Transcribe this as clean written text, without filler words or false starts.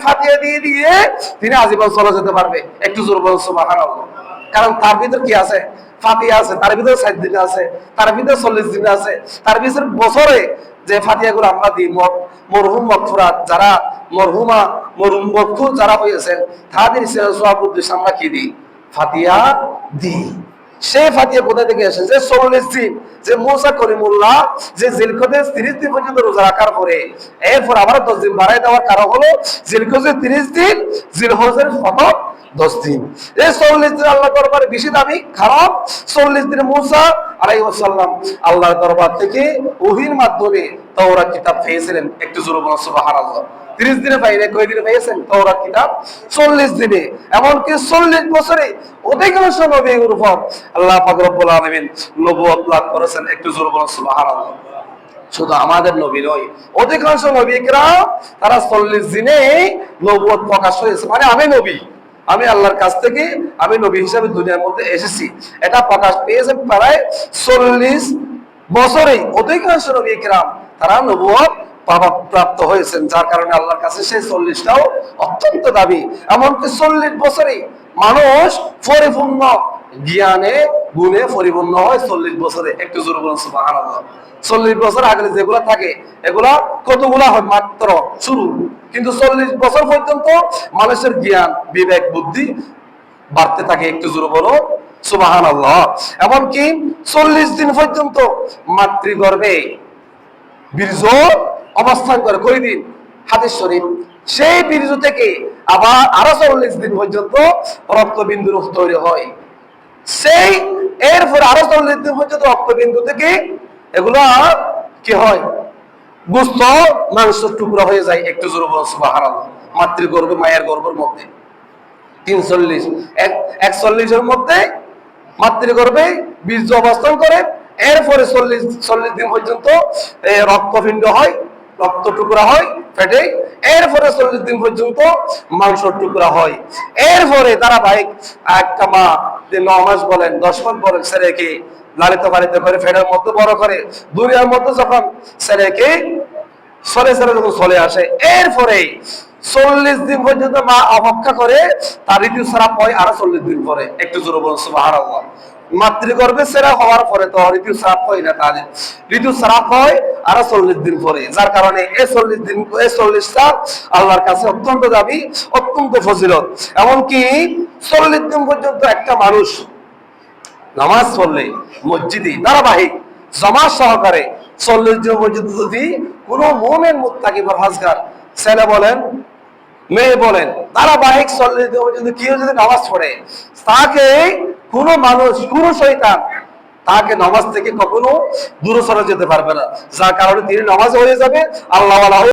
ফাতিহা দিয়ে দিয়ে তিনি আজীবন চলে যেতে পারবে। একটু জোর বলুন সুবহানাল্লাহ। কারণ তার ভিতর কি আছে? ফাতিহা আছে, তার ভিতরে 60 দিন আছে, তার ভিতরে 40 দিন আছে, তার ভিতরে বছরে যে ফাতিহাগুলো আমরা দিই, মরহুম মাগফিরাত যারা মরহুম মকফুর যারা হয়েছেন তাদের সওয়াব উদ্দেশ্যে আমরা কি দিই? ফাতিহা দিই। সেই ফাতিহা কোথা থেকে আসে? যে 40 দিন যে মুসা করিমুল্লাহ যে জিলকদের 30 দিন পর্যন্ত রোজা রাখার পরে এরপর আবার 10 দিন বাড়াই দেওয়ার কারণ হলো জিলকদের 30 দিন, জিলহজের ফতর 10 দিন। এই 40 দিন আল্লাহ দরবারে বেশি দামি, খারাপ 40 দিনে মুসা আলাইহিস সালাম আল্লাহর দরবার থেকে ওহীর মাধ্যমে তাওরাত কিতাব পেয়েছিলেন। একটু জোরে বলুন সুবহানাল্লাহ। 30 দিনে পাইলে কয় দিনে পেয়েছেন তাওরাত কিতাব? 40 দিনে। এমনকি 40 বছরে অধিকাংশ নবীর উপর আল্লাহ পাক রব্বুল আলামিন নবুয়ত লাভ করেছেন। একটু জোরে বলুন সুবহানাল্লাহ। শুধু আমাদের নবী নয়, অধিকাংশ নবীরা তারা 40 দিনে নবুয়ত প্রকাশ হয়েছে। মানে আমি নবী, আমি আল্লাহর কাছ থেকে আমি নবী হিসেবে দুনিয়ার মধ্যে এসেছি, এটা প্রকাশ পেয়েছে প্রায় 40 বছরে। অধিকাংশ নবী কিরাম তারা নবুয়ত প্রাপ্ত হয়েছেন, যার কারণে আল্লাহর কাছে সেই 40টাও অত্যন্ত দাবি। এমনকি 40 বছরে মানুষ পরিপূর্ণ জ্ঞানে গুণে পরিপূর্ণ হয় 40 বছরে। একটু জোরে বলুন সুবহানাল্লাহ। 40 বছর আগে যেগুলা থাকে এগুলা কতগুলা হয়? মাত্র শুরু। কিন্তু 40 বছর পর্যন্ত মানুষের জ্ঞান বিবেক বুদ্ধি বাড়তে থাকে। একটু জোরে বলো সুবহানাল্লাহ। এমনকি 40 দিন পর্যন্ত মাতৃগর্ভে বীর্য অবস্থান করে। কয়দিন? হাদিস শরীফ। সেই বীর্য থেকে আবার আরো 40 দিন পর্যন্ত রক্তবিন্দু তৈরি হয়। সেই এরপর আরো 40 দিন পর্যন্ত রক্তবিন্দু থেকে এগুলো কি হয়? গোস্ত মাংসের টুকরা হয়ে যায়। একটু জোরে বলুন সুবহানাল্লাহ। মাতৃগর্ভে মায়ের গর্ভের মধ্যে 41 এর মধ্যে মাতৃগর্ভে বীর্য অবস্থান করে। এরপরে 40 দিন পর্যন্ত রক্তপিণ্ড হয়, রক্ত টুকরা হয় পেটে। এরপরে 40 দিন পর্যন্ত মাংস টুকরা হয়। এরপরে ধারাবাহিক একটা মা যে 9 মাস বলেন 10 মাস বলেন ছেলেকে লালিত পালিত করে ফেডের মধ্যে বড় করে, দুনিয়ার মধ্যে যখন ছেলেকে চলে যখন চলে আসে, এরপরে 40 দিন পর্যন্ত মা অপেক্ষা করে, তার ঋতুস্রাব হয় আরো 40 দিন পরে। একটু জোরে বলুন সুবহানাল্লাহ। মাতৃগর্ভে ছেড়া হওয়ার পরে তো ঋতুস্রাব হয় না, তাহলে ঋতুস্রাব হয় আরো 40 দিন পরে। যার কারণে এই 40টা আল্লাহর কাছে অত্যন্ত দাবি, অত্যন্ত ফজিলত। এমনকি 40 দিন পর্যন্ত একটা মানুষ নামাজ পড়লে মসজিদে ধারাবাহিক জামাত সহকারে 40 দিন পর্যন্ত যদি কোনো মুমিন মুত্তাকি পরহেজগার ছেলে বলেন মেয়ে বলেন ধারাবাহিক 40 দিন পর্যন্ত কেউ যদি নামাজ পড়ে, তাকে কোনো মানুষ কোনো শয়তান তাকে নামাজ থেকে কখনো দূরে সরে যেতে পারবে না। যার কারণে তিনি নামাজ হয়ে যাবে, আল্লাহ